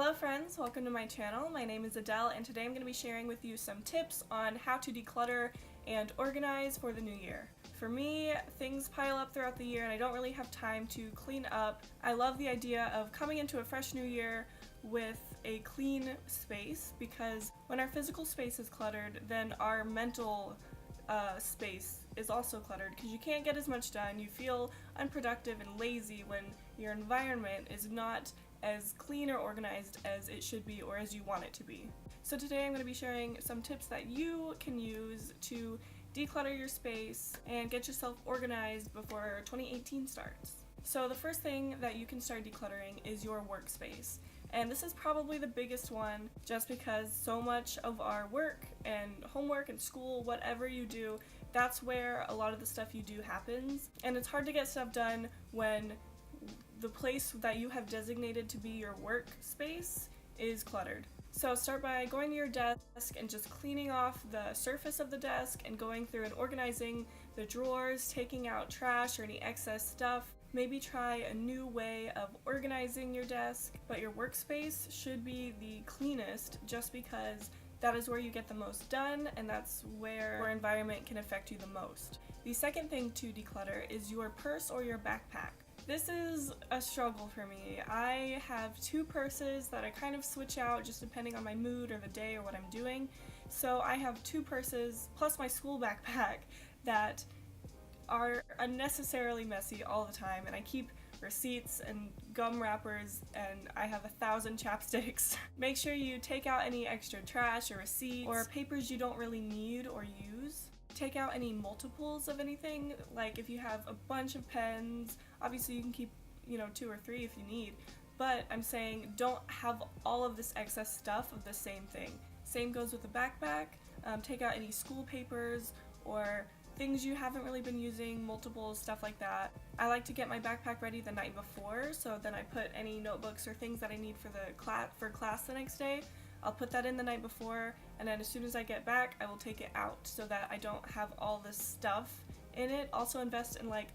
Hello friends, welcome to my channel. My name is Adele and today I'm going to be sharing with you some tips on how to declutter and organize for the new year. For me, things pile up throughout the year and I don't really have time to clean up. I love the idea of coming into a fresh new year with a clean space because when our physical space is cluttered, then our mental space is also cluttered because you can't get as much done. You feel unproductive and lazy when your environment is not as clean or organized as it should be or as you want it to be. So today I'm going to be sharing some tips that you can use to declutter your space and get yourself organized before 2018 starts. So the first thing that you can start decluttering is your workspace. And this is probably the biggest one just because so much of our work and homework and school, whatever you do, that's where a lot of the stuff you do happens. And it's hard to get stuff done when the place that you have designated to be your workspace is cluttered. So start by going to your desk and just cleaning off the surface of the desk and going through and organizing the drawers, taking out trash or any excess stuff. Maybe try a new way of organizing your desk, but your workspace should be the cleanest just because that is where you get the most done and that's where your environment can affect you the most. The second thing to declutter is your purse or your backpack. This is a struggle for me. I have two purses that I kind of switch out just depending on my mood or the day or what I'm doing. So I have two purses plus my school backpack that are unnecessarily messy all the time, and I keep receipts and gum wrappers and I have 1,000 chapsticks. Make sure you take out any extra trash or receipts or papers you don't really need or use. Take out any multiples of anything, like if you have a bunch of pens, obviously you can keep, 2 or 3 if you need, but I'm saying don't have all of this excess stuff of the same thing. Same goes with the backpack. Take out any school papers or things you haven't really been using, multiples, stuff like that. I like to get my backpack ready the night before, so then I put any notebooks or things that I need for class the next day. I'll put that in the night before, and then as soon as I get back, I will take it out so that I don't have all this stuff in it. Also invest in like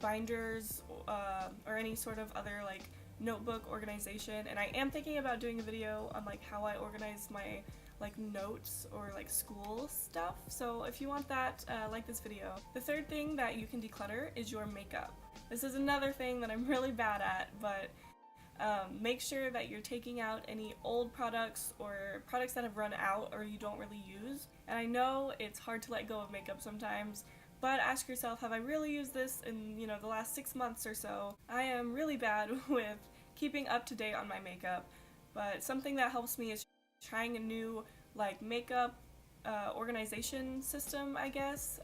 binders or any sort of other like notebook organization, and I am thinking about doing a video on like how I organize my like notes or like school stuff, so if you want that, like this video. The third thing that you can declutter is your makeup. This is another thing that I'm really bad at, but make sure that you're taking out any old products or products that have run out or you don't really use. And I know it's hard to let go of makeup sometimes, but ask yourself, have I really used this in the last 6 months or so? I am really bad with keeping up to date on my makeup, but something that helps me is trying a new like makeup organization system, I guess.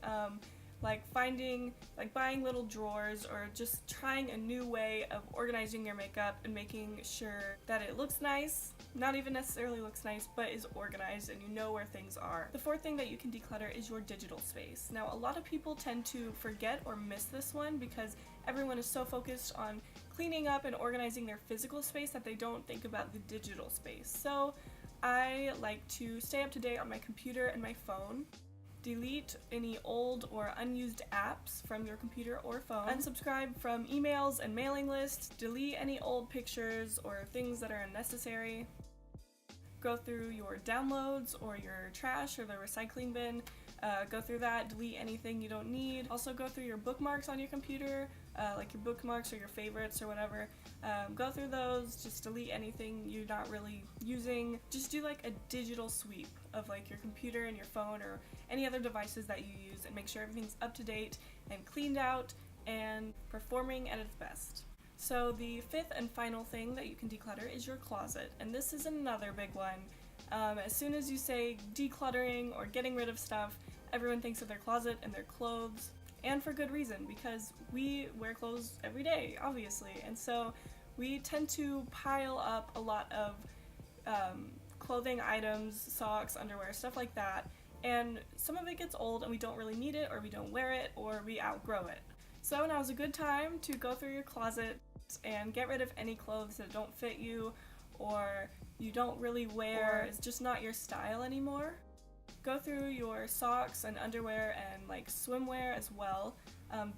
Buying little drawers or just trying a new way of organizing your makeup and making sure that it looks nice, not even necessarily looks nice, but is organized and you know where things are. The fourth thing that you can declutter is your digital space. Now, a lot of people tend to forget or miss this one because everyone is so focused on cleaning up and organizing their physical space that they don't think about the digital space. So I like to stay up to date on my computer and my phone. Delete any old or unused apps from your computer or phone. Unsubscribe from emails and mailing lists. Delete any old pictures or things that are unnecessary. Go through your downloads or your trash or the recycling bin. Go through that, delete anything you don't need. Also go through your bookmarks on your computer, like your bookmarks or your favorites or whatever. Go through those, just delete anything you're not really using. Just do like a digital sweep of like your computer and your phone or any other devices that you use and make sure everything's up to date and cleaned out and performing at its best. So the fifth and final thing that you can declutter is your closet, and this is another big one. As soon as you say decluttering or getting rid of stuff, everyone thinks of their closet and their clothes, and for good reason, because we wear clothes every day, obviously, and so we tend to pile up a lot of clothing items, socks, underwear, stuff like that, and some of it gets old and we don't really need it, or we don't wear it, or we outgrow it. So now's a good time to go through your closet and get rid of any clothes that don't fit you or you don't really wear, or it's just not your style anymore. Go through your socks and underwear and like swimwear as well.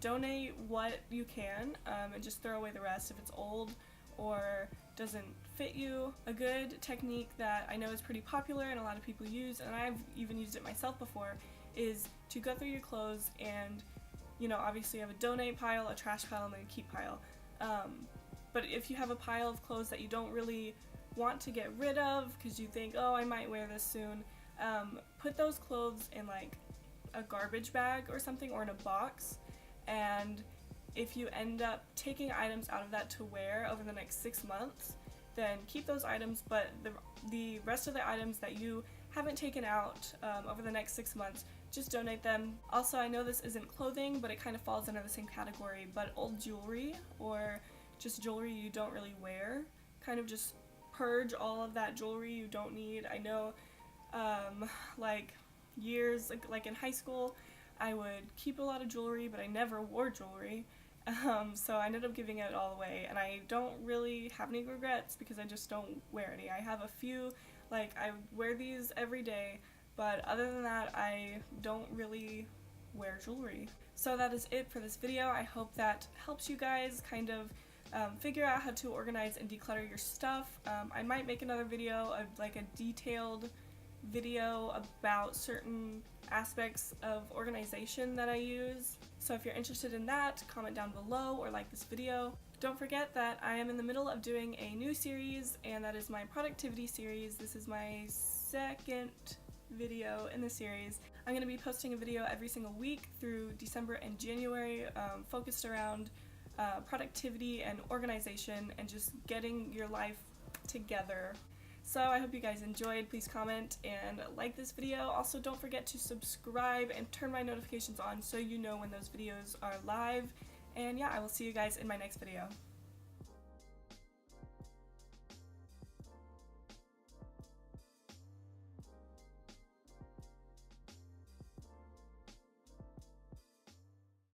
Donate what you can and just throw away the rest if it's old or doesn't fit you. A good technique that I know is pretty popular and a lot of people use, and I've even used it myself before, is to go through your clothes and, obviously you have a donate pile, a trash pile, and then a keep pile. But if you have a pile of clothes that you don't really want to get rid of because you think, oh, I might wear this soon, put those clothes in like a garbage bag or something, or in a box, and if you end up taking items out of that to wear over the next 6 months, then keep those items, but the rest of the items that you haven't taken out over the next 6 months, just donate them. Also, I know this isn't clothing, but it kind of falls under the same category, but old jewelry or just jewelry you don't really wear, kind of just purge all of that jewelry you don't need. I know like years, like in high school, I would keep a lot of jewelry, but I never wore jewelry. So I ended up giving it all away, and I don't really have any regrets because I just don't wear any. I have a few, like I wear these every day, but other than that, I don't really wear jewelry. So that is it for this video. I hope that helps you guys kind of figure out how to organize and declutter your stuff. I might make another video of like a detailed video about certain aspects of organization that I use. So if you're interested in that, comment down below or like this video. Don't forget that I am in the middle of doing a new series, and that is my productivity series. This is my second video in the series. I'm going to be posting a video every single week through December and January, focused around productivity and organization and just getting your life together. So I hope you guys enjoyed. Please comment and like this video. Also, don't forget to subscribe and turn my notifications on so you know when those videos are live. And yeah, I will see you guys in my next video.